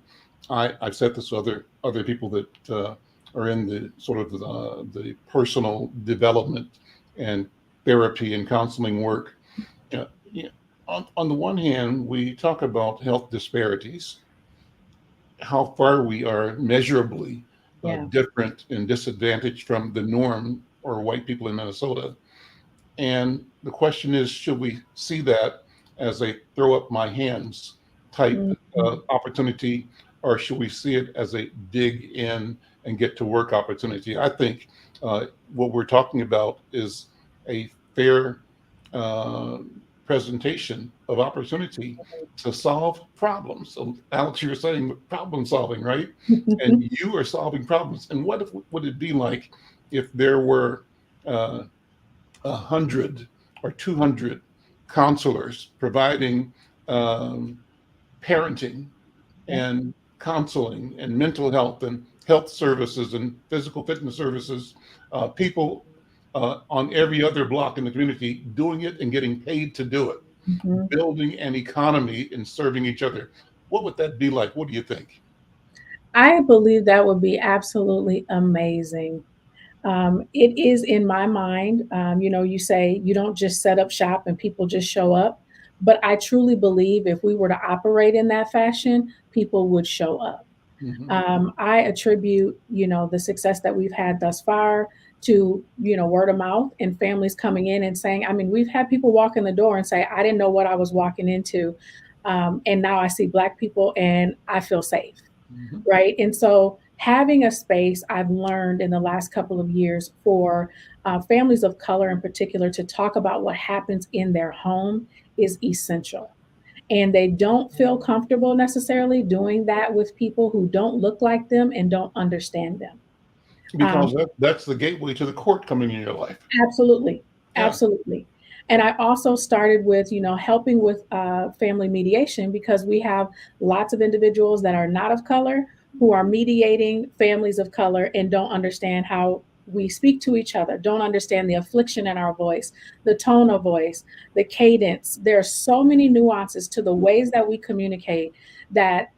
I've said this to other people that are in the sort of the personal development and therapy and counseling work. On the one hand, we talk about health disparities, how far we are measurably different and disadvantaged from the norm or white people in Minnesota. And the question is, should we see that as a throw up my hands type opportunity, or should we see it as a dig in and get to work opportunity? I think what we're talking about is a fair presentation of opportunity to solve problems. So Alex, you were saying problem solving, right? And you are solving problems. And what would it be like if there were 100 or 200 counselors providing parenting and counseling and mental health and health services and physical fitness services, people on every other block in the community doing it and getting paid to do it, building an economy and serving each other? What would that be like? What do you think? I believe that would be absolutely amazing. It is in my mind, you say you don't just set up shop and people just show up, but I truly believe if we were to operate in that fashion, people would show up. I attribute, the success that we've had thus far to, word of mouth and families coming in and saying, we've had people walk in the door and say, I didn't know what I was walking into. And now I see Black people and I feel safe. Right. And so having a space, I've learned in the last couple of years for families of color in particular to talk about what happens in their home is essential. And they don't feel comfortable necessarily doing that with people who don't look like them and don't understand them. Because that's the gateway to the court coming in your life. Absolutely. Absolutely. And I also started with, helping with family mediation, because we have lots of individuals that are not of color who are mediating families of color and don't understand how we speak to each other, don't understand the affliction in our voice, the tone of voice, the cadence. There are so many nuances to the ways that we communicate that,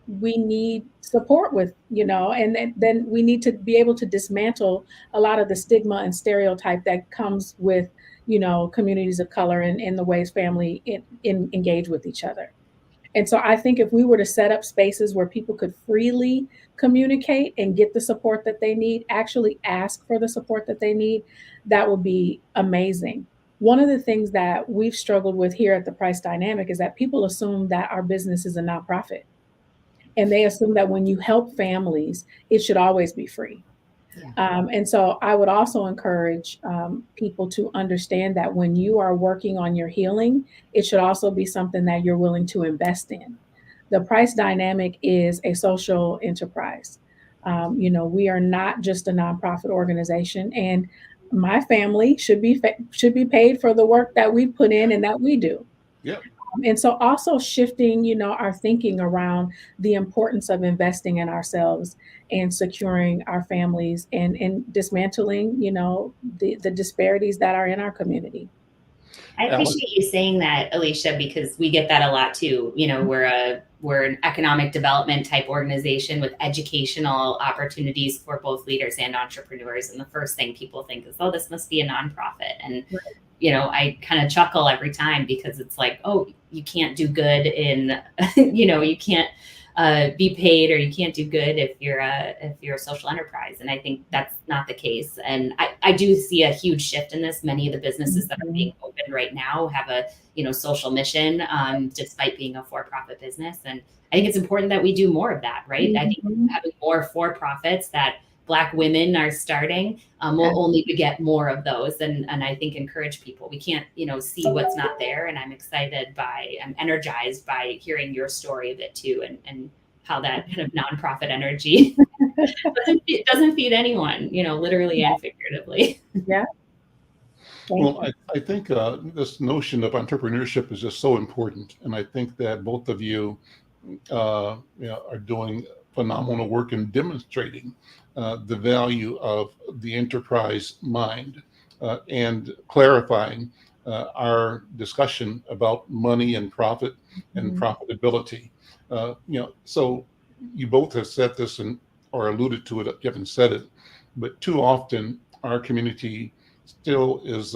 we need support with, and then we need to be able to dismantle a lot of the stigma and stereotype that comes with, communities of color and in the ways family engage with each other. And so I think if we were to set up spaces where people could freely communicate and get the support that they need, actually ask for the support that they need, that would be amazing. One of the things that we've struggled with here at the Price Dynamic is that people assume that our business is a nonprofit. And they assume that when you help families, it should always be free. And so I would also encourage people to understand that when you are working on your healing, it should also be something that you're willing to invest in. The Price Dynamic is a social enterprise. We are not just a nonprofit organization, and my family should be paid for the work that we put in and that we do. Yeah. And so also shifting, our thinking around the importance of investing in ourselves and securing our families and dismantling, the disparities that are in our community. I Alex? appreciate you saying that, Alysha, because we get that a lot too. You know, we're an economic development type organization with educational opportunities for both leaders and entrepreneurs. And the first thing people think is, oh, this must be a nonprofit. And you know, I kind of chuckle every time because it's like, oh, you can't do good in, you know, you can't be paid, or you can't do good if you're a social enterprise. And I think that's not the case. And I do see a huge shift in this. Many of the businesses that are being opened right now have a, you know, social mission, despite being a for-profit business. And I think it's important that we do more of that, right? I think having more for-profits that Black women are starting will only beget more of those, and I think encourage people. We can't, you know, see what's not there, and I'm energized by hearing your story of it too, and how that kind of nonprofit energy doesn't feed anyone, you know, literally and figuratively. Yeah. Well, I think this notion of entrepreneurship is just so important, and I think that both of you, you know, are doing phenomenal work in demonstrating the value of the enterprise mind and clarifying our discussion about money and profit and profitability. You know, so you both have said this or alluded to it. You haven't said it, but too often our community still is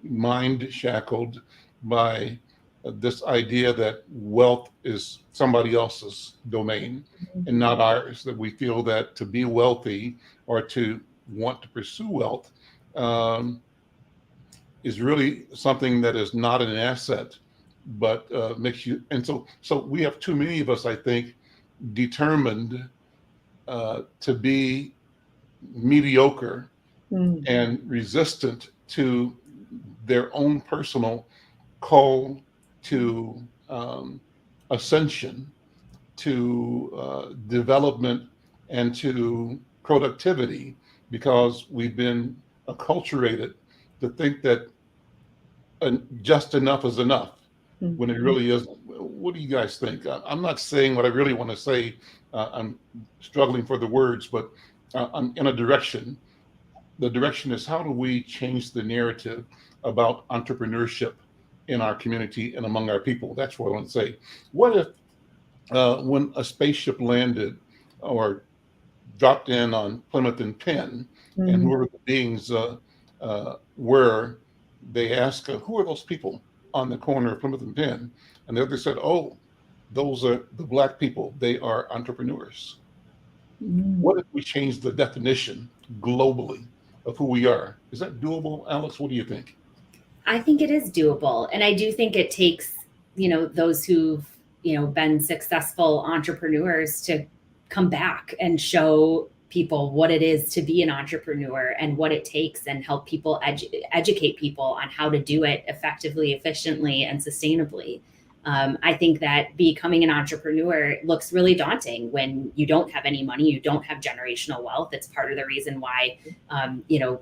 mind shackled by this idea that wealth is somebody else's domain and not ours, that we feel that to be wealthy or to want to pursue wealth is really something that is not an asset, but makes you, and so we have too many of us, I think, determined to be mediocre and resistant to their own personal call to ascension, to development, and to productivity, because we've been acculturated to think that just enough is enough when it really isn't. What do you guys think? I'm not saying what I really want to say. I'm struggling for the words, but I'm in a direction. The direction is, how do we change the narrative about entrepreneurship in our community and among our people? That's what I want to say. What if when a spaceship landed or dropped in on Plymouth and Penn, and whoever the beings were, they asked, who are those people on the corner of Plymouth and Penn? And the other said, oh, those are the Black people. They are entrepreneurs. What if we change the definition globally of who we are? Is that doable, Alex? What do you think? I think it is doable. And I do think it takes, you know, those who've, you know, been successful entrepreneurs to come back and show people what it is to be an entrepreneur and what it takes, and help people educate people on how to do it effectively, efficiently, and sustainably. I think that becoming an entrepreneur looks really daunting when you don't have any money, you don't have generational wealth. It's part of the reason why, you know,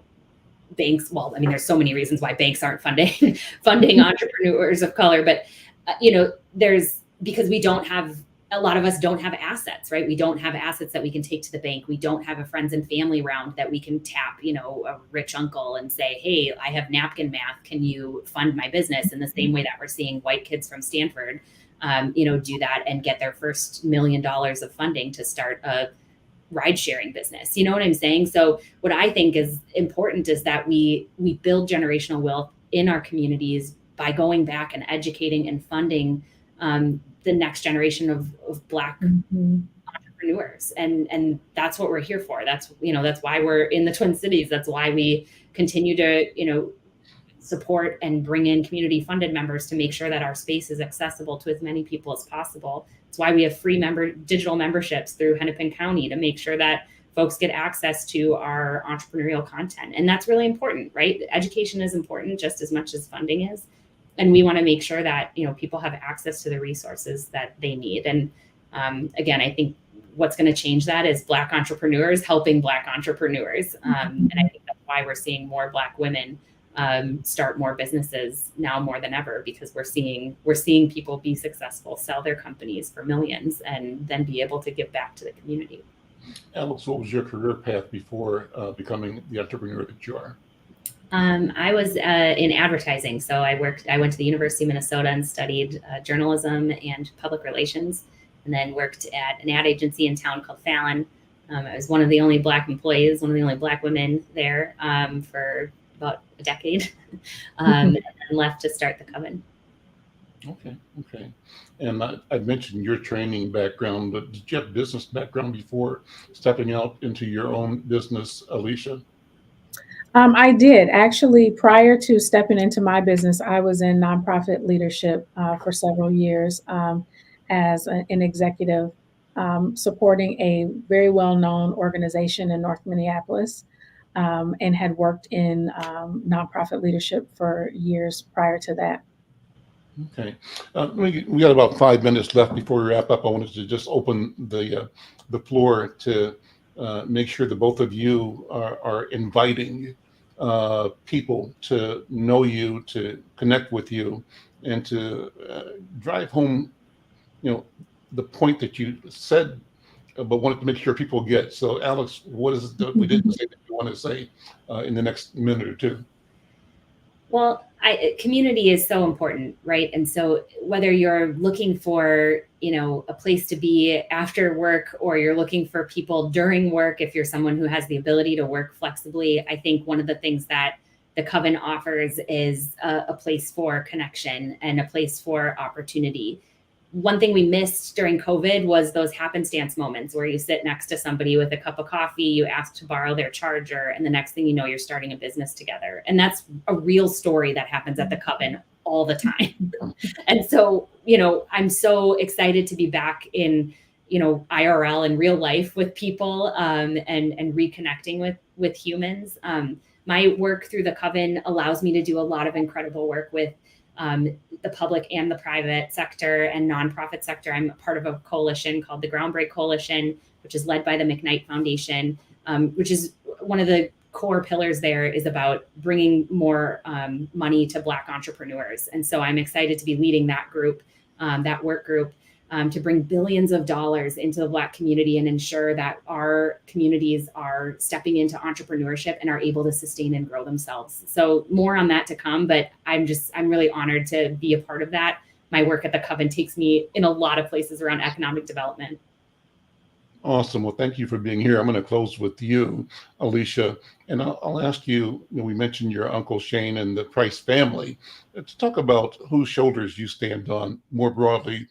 banks, well, I mean, there's so many reasons why banks aren't funding entrepreneurs of color, but, you know, because we don't have, a lot of us don't have assets, right? We don't have assets that we can take to the bank. We don't have a friends and family round that we can tap, you know, a rich uncle and say, hey, I have napkin math. Can you fund my business? In the same way that we're seeing white kids from Stanford, you know, do that and get their first $1 million of funding to start a ride sharing business. You know what I'm saying? So what I think is important is that we build generational wealth in our communities by going back and educating and funding the next generation of Black entrepreneurs. And that's what we're here for. That's, you know, that's why we're in the Twin Cities. That's why we continue to, you know, support and bring in community funded members to make sure that our space is accessible to as many people as possible. It's why we have free digital memberships through Hennepin County to make sure that folks get access to our entrepreneurial content. And that's really important, right? Education is important just as much as funding is. And we want to make sure that, you know, people have access to the resources that they need. And again, I think what's going to change that is Black entrepreneurs helping Black entrepreneurs. And I think that's why we're seeing more Black women start more businesses now more than ever, because we're seeing people be successful, sell their companies for millions, and then be able to give back to the community. Alex, what was your career path before becoming the entrepreneur that you are? I was in advertising. So I went to the University of Minnesota and studied journalism and public relations, and then worked at an ad agency in town called Fallon. I was one of the only Black employees, one of the only Black women there for about a decade, and then left to start the Coven. Okay. And I mentioned your training background, but did you have business background before stepping out into your own business, Alysha? I did actually. Prior to stepping into my business, I was in nonprofit leadership for several years as an executive, supporting a very well-known organization in North Minneapolis, and had worked in nonprofit leadership for years prior to that. Okay. We got about 5 minutes left before we wrap up. I wanted to just open the floor to make sure that both of you are inviting people to know you, to connect with you, and to drive home, the point that you said, but wanted to make sure people get. So, Alex, what is it that we didn't say that you want to say in the next minute or two? Well, community is so important, right? And so whether you're looking for, a place to be after work, or you're looking for people during work, if you're someone who has the ability to work flexibly, I think one of the things that the Coven offers is a place for connection and a place for opportunity. One thing we missed during COVID was those happenstance moments where you sit next to somebody with a cup of coffee, you ask to borrow their charger, and the next thing you know, you're starting a business together. And that's a real story that happens at the Coven all the time. And so, I'm so excited to be back in, IRL in real life with people, and reconnecting with humans. My work through the Coven allows me to do a lot of incredible work with the public and the private sector and nonprofit sector. I'm a part of a coalition called the Groundbreak Coalition, which is led by the McKnight Foundation, which is one of the core pillars there is about bringing more money to Black entrepreneurs. And so I'm excited to be leading that group, that work group, to bring billions of dollars into the Black community and ensure that our communities are stepping into entrepreneurship and are able to sustain and grow themselves. So more on that to come, but I'm really honored to be a part of that. My work at the Coven takes me in a lot of places around economic development. Awesome. Well, thank you for being here. I'm going to close with you, Alysha, and I'll ask you, we mentioned your Uncle Shane and the Price family. To talk about whose shoulders you stand on more broadly.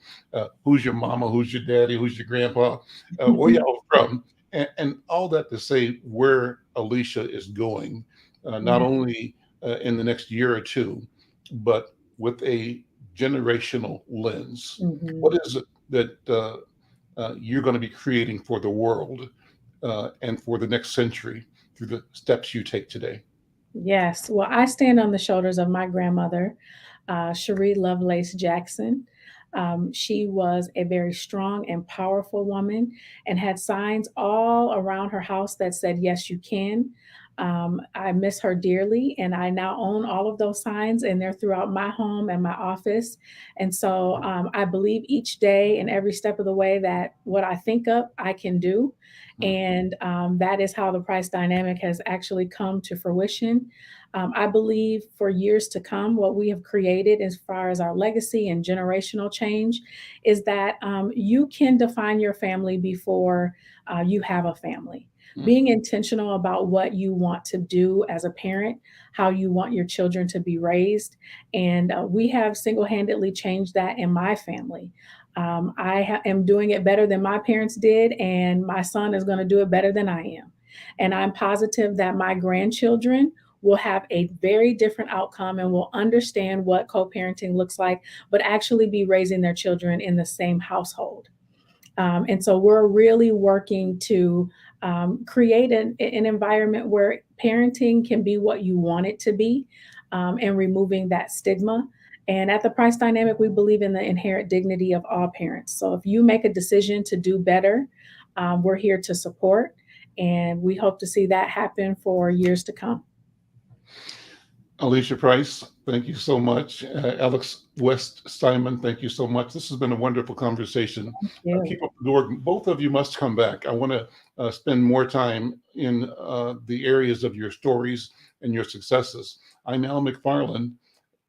Who's your mama? Who's your daddy? Who's your grandpa? Where y'all from? And all that to say where Alysha is going, not only in the next year or two, but with a generational lens. Mhm. What is it that you're going to be creating for the world and for the next century through the steps you take today? Yes. Well, I stand on the shoulders of my grandmother, Cherie Lovelace Jackson. She was a very strong and powerful woman and had signs all around her house that said, "Yes, you can." I miss her dearly, and I now own all of those signs, and they're throughout my home and my office. And so I believe each day and every step of the way that what I think of, I can do. And that is how the Price dynamic has actually come to fruition. I believe for years to come, what we have created as far as our legacy and generational change is that you can define your family before you have a family. Being intentional about what you want to do as a parent, how you want your children to be raised. And we have single-handedly changed that in my family. I am doing it better than my parents did, and my son is going to do it better than I am. And I'm positive that my grandchildren will have a very different outcome and will understand what co-parenting looks like, but actually be raising their children in the same household. And so we're really working to create an environment where parenting can be what you want it to be, and removing that stigma. And at the Price Dynamic, we believe in the inherent dignity of all parents. So if you make a decision to do better, we're here to support. And we hope to see that happen for years to come. Alysha Price, thank you so much. Alex Steinman, thank you so much. This has been a wonderful conversation. Yeah. Keep up the work. Both of you must come back. I want to spend more time in the areas of your stories and your successes. I'm Al McFarlane.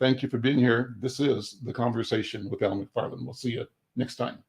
Thank you for being here. This is The Conversation with Al McFarlane. We'll see you next time.